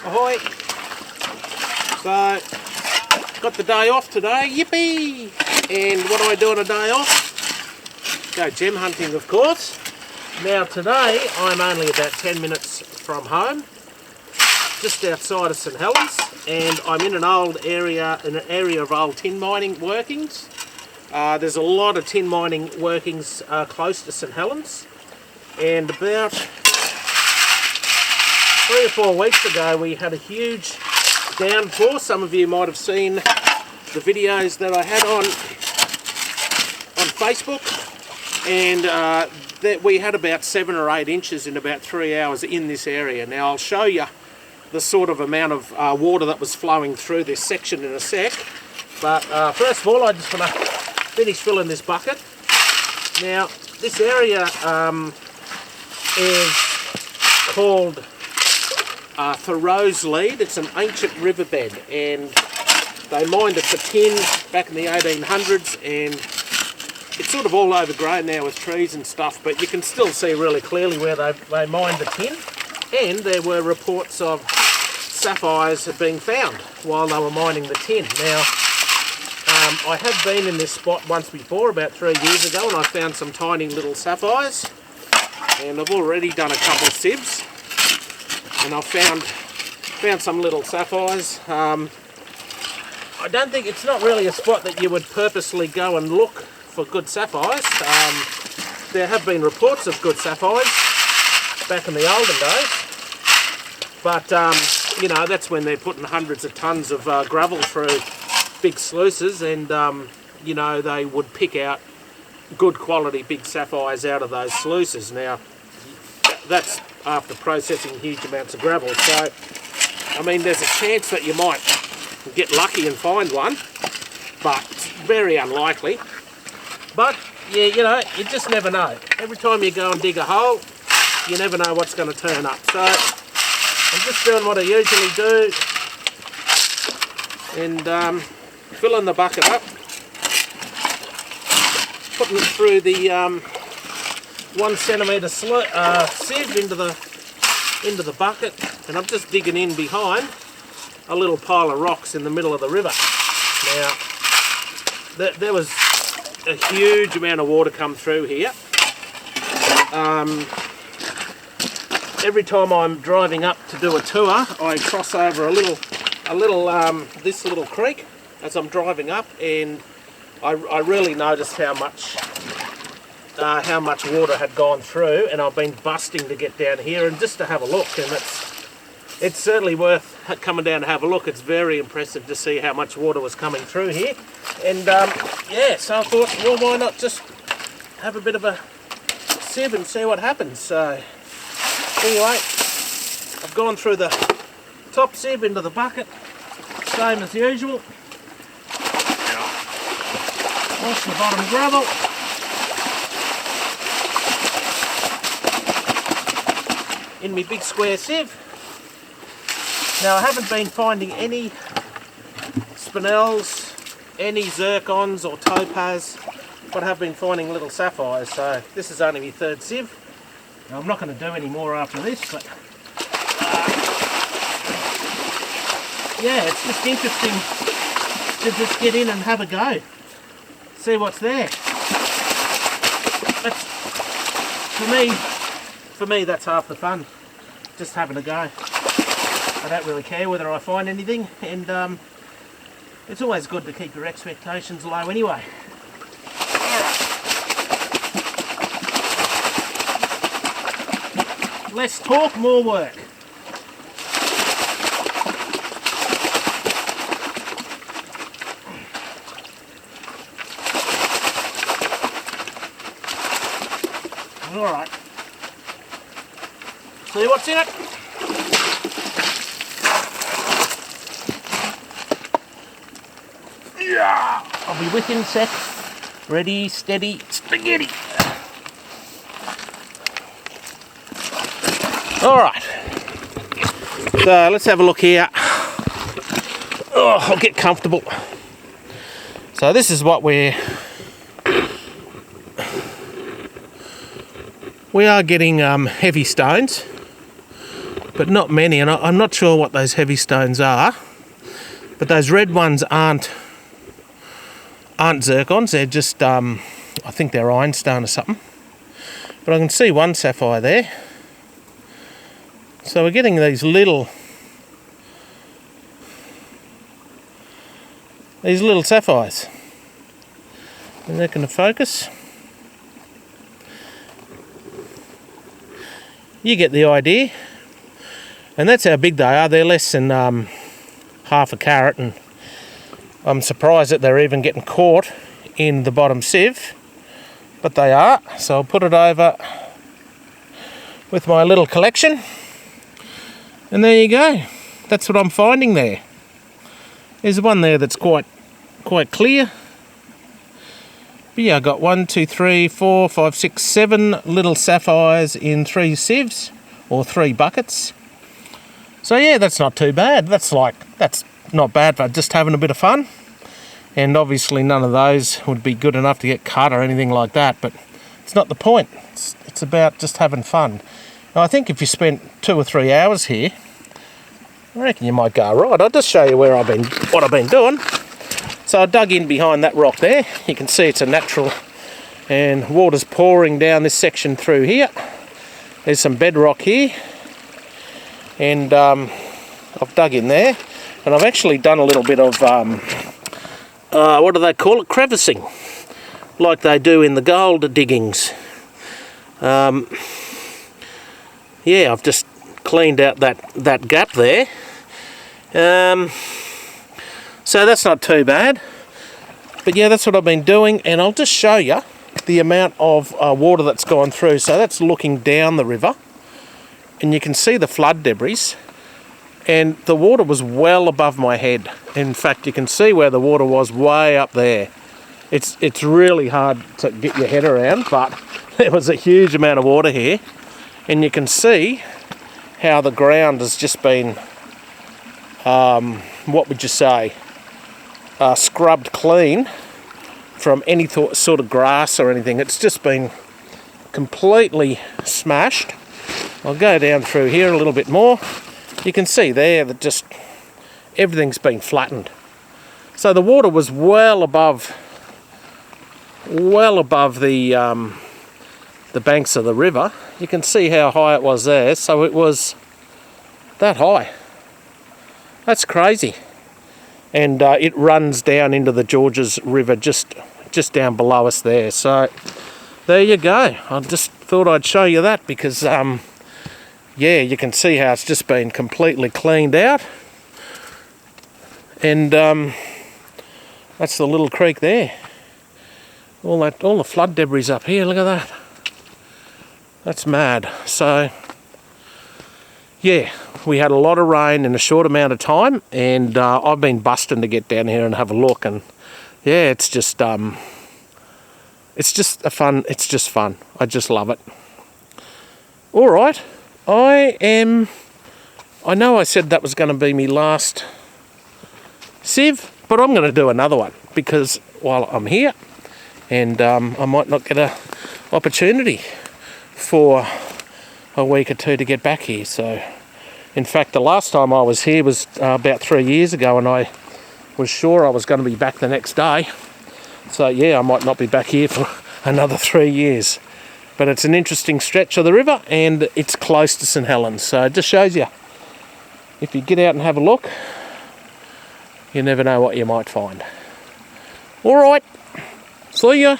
Ahoy! So, got the day off today, yippee! And what do I do on a day off? Go gem hunting, of course. Now today, I'm only about 10 minutes from home, just outside of St Helens, and I'm in an area of old tin mining workings. There's a lot of tin mining workings close to St Helens, and about 3 or 4 weeks ago we had a huge downpour. Some of you might have seen the videos that I had on Facebook, and that we had about 7 or 8 inches in about 3 hours in this area. Now I'll show you the sort of amount of water that was flowing through this section in a sec, but first of all I just want to finish filling this bucket. Now this area is called Thoreau's Lead. It's an ancient riverbed, and they mined it for tin back in the 1800s, and it's sort of all overgrown now with trees and stuff, but you can still see really clearly where they mined the tin, and there were reports of sapphires being found while they were mining the tin. Now I have been in this spot once before, about 3 years ago, and I found some tiny little sapphires, and I've already done a couple of sieves, and I've found some little sapphires. I don't think, it's not really a spot that you would purposely go and look for good sapphires. There have been reports of good sapphires back in the olden days, but you know, that's when they're putting hundreds of tons of gravel through big sluices, and you know, they would pick out good quality big sapphires out of those sluices. Now that's after processing huge amounts of gravel, so I mean there's a chance that you might get lucky and find one, but it's very unlikely. But yeah, you know, you just never know. Every time you go and dig a hole, you never know what's going to turn up. So I'm just doing what I usually do, and filling the bucket up, putting it through the 1 centimetre sieve into the bucket, and I'm just digging in behind a little pile of rocks in the middle of the river. Now there was a huge amount of water come through here. Every time I'm driving up to do a tour, I cross over this little creek as I'm driving up, and I really noticed how much water had gone through, and I've been busting to get down here and just to have a look, and it's certainly worth coming down to have a look. It's very impressive to see how much water was coming through here, and yeah, so I thought, well, why not just have a bit of a sieve and see what happens. So anyway, I've gone through the top sieve into the bucket, same as usual. Wash the bottom gravel. In my big square sieve. Now I haven't been finding any spinels, any zircons or topaz, but I have been finding little sapphires, so this is only my 3rd sieve. Now, I'm not going to do any more after this, but yeah, it's just interesting to just get in and have a go, see what's there. That's, for me that's half the fun, just having a go. I don't really care whether I find anything, and it's always good to keep your expectations low anyway. Less talk, more work. Alright. See what's in it? Yeah! I'll be with you in a sec. Ready, steady, spaghetti. Alright, so let's have a look here. Oh, I'll get comfortable. So this is what we are getting heavy stones. but not many, and I'm not sure what those heavy stones are, but those red ones aren't zircons, they're just, I think they're ironstone or something. But I can see one sapphire there. So we're getting these little sapphires. Is that going to focus? You get the idea. And that's how big they are. They're less than half a carat, and I'm surprised that they're even getting caught in the bottom sieve, but they are. So I'll put it over with my little collection, and there you go. That's what I'm finding there. There's one there that's quite clear. But yeah, I got 1, 2, 3, 4, 5, 6, 7 little sapphires in 3 sieves, or 3 buckets. So yeah, that's not too bad. That's not bad for just having a bit of fun. And obviously none of those would be good enough to get cut or anything like that, but it's not the point. It's about just having fun. Now, I think if you spent 2 or 3 hours here, I reckon you might go right. I'll just show you what I've been doing. So I dug in behind that rock there. You can see it's a natural, and water's pouring down this section through here. There's some bedrock here, and I've dug in there, and I've actually done a little bit of what do they call it, crevicing, like they do in the gold diggings. Yeah, I've just cleaned out that gap there. So that's not too bad. But yeah, that's what I've been doing, and I'll just show you the amount of water that's gone through. So that's looking down the river, and you can see the flood debris, and the water was well above my head. In fact, you can see where the water was way up there. It's really hard to get your head around, but there was a huge amount of water here, and you can see how the ground has just been, what would you say, scrubbed clean from any sort of grass or anything. It's just been completely smashed. I'll go down through here a little bit more. You can see there that just everything's been flattened. So the water was well above the banks of the river. You can see how high it was there. So it was that high. That's crazy. And it runs down into the Georges River just down below us there. So there you go. I just thought I'd show you that because yeah, you can see how it's just been completely cleaned out. And that's the little creek there. All the flood debris up here, look at that. That's mad. So yeah, we had a lot of rain in a short amount of time, and I've been busting to get down here and have a look, and yeah, it's just fun. I just love it. All right, I know I said that was going to be my last sieve, but I'm going to do another one because while I'm here, and I might not get a opportunity for a week or two to get back here. So in fact, the last time I was here was about 3 years ago, and I was sure I was going to be back the next day. So yeah, I might not be back here for another 3 years. But it's an interesting stretch of the river, and it's close to St Helens. So it just shows you, if you get out and have a look, you never know what you might find. All right, see ya.